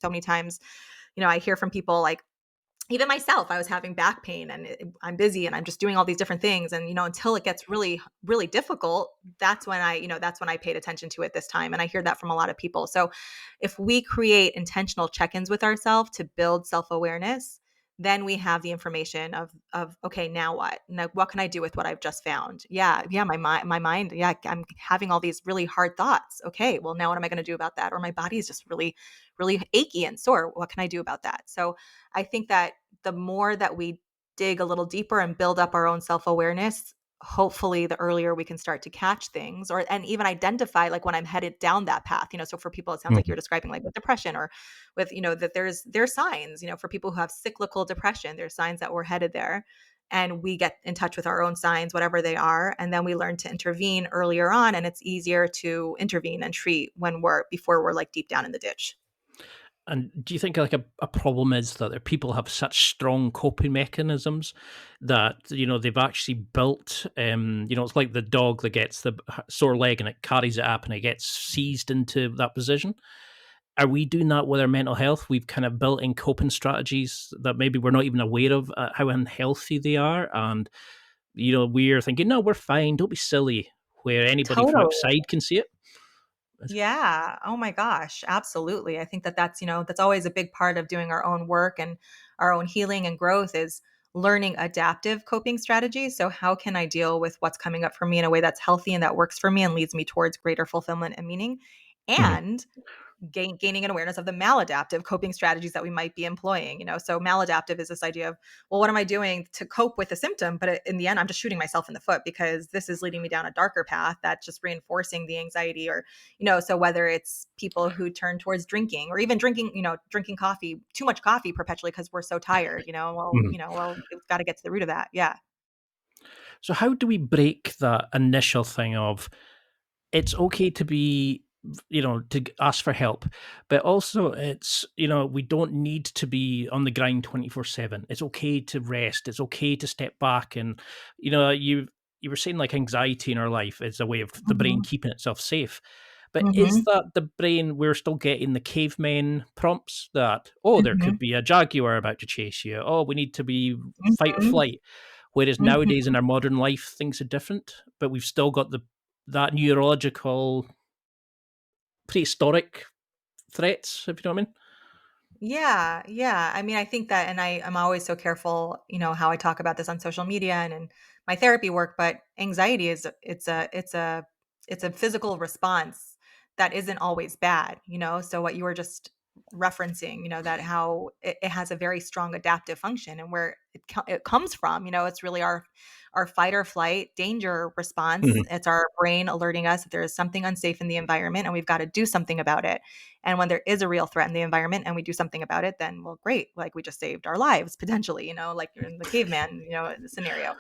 so many times, I hear from people like, even myself, I was having back pain and I'm busy and I'm just doing all these different things. And, until it gets really, really difficult, that's when I paid attention to it this time. And I hear that from a lot of people. So if we create intentional check-ins with ourselves to build self-awareness, then we have the information of okay, now what? Now, what can I do with what I've just found? Yeah, yeah, my mind, yeah, I'm having all these really hard thoughts. Okay, well, now what am I going to do about that? Or my body is just really, really achy and sore. What can I do about that? So I think that the more that we dig a little deeper and build up our own self-awareness, hopefully the earlier we can start to catch things and even identify like when I'm headed down that path. So for people, it sounds like you're describing like with depression or with, that there's signs, for people who have cyclical depression, there's signs that we're headed there. And we get in touch with our own signs, whatever they are. And then we learn to intervene earlier on. And it's easier to intervene and treat before we're like deep down in the ditch. And do you think like a problem is that people have such strong coping mechanisms that they've actually built it's like the dog that gets the sore leg and it carries it up and it gets seized into that position. Are we doing that with our mental health? We've kind of built in coping strategies that maybe we're not even aware of how unhealthy they are, and we're thinking, no, we're fine, don't be silly, where anybody from Totally. outside can see it. Yeah. Oh my gosh. Absolutely. I think that that's always a big part of doing our own work and our own healing and growth is learning adaptive coping strategies. So how can I deal with what's coming up for me in a way that's healthy and that works for me and leads me towards greater fulfillment and meaning? Mhm. And gaining an awareness of the maladaptive coping strategies that we might be employing. So maladaptive is this idea of, well, what am I doing to cope with the symptom? But in the end, I'm just shooting myself in the foot because this is leading me down a darker path that's just reinforcing the anxiety. Or, so whether it's people who turn towards drinking or even drinking coffee, too much coffee perpetually because we're so tired, Mhm. we've got to get to the root of that. Yeah. So how do we break that initial thing of it's okay to be ask for help, but also it's we don't need to be on the grind 24/7. It's okay to rest, it's okay to step back, and you were saying like anxiety in our life is a way of the brain Hmm. keeping itself safe. But is Hmm. that the brain, we're still getting the cavemen prompts that, oh, there Hmm. could be a jaguar about to chase you, oh, we need to be fight or Hmm. flight. Whereas nowadays in our modern life, things are different, but we've still got that neurological prehistoric threats, if you know what I mean. Yeah, yeah. I mean, I think that, and I'm always so careful, how I talk about this on social media and in my therapy work. But anxiety it's a physical response that isn't always bad. So what you were just referencing, that how it has a very strong adaptive function, and where it comes from, it's really our fight or flight danger response. Mhm. It's our brain alerting us that there is something unsafe in the environment, and we've got to do something about it. And when there is a real threat in the environment and we do something about it, then, well, great. Like we just saved our lives potentially, like you're in the caveman, scenario.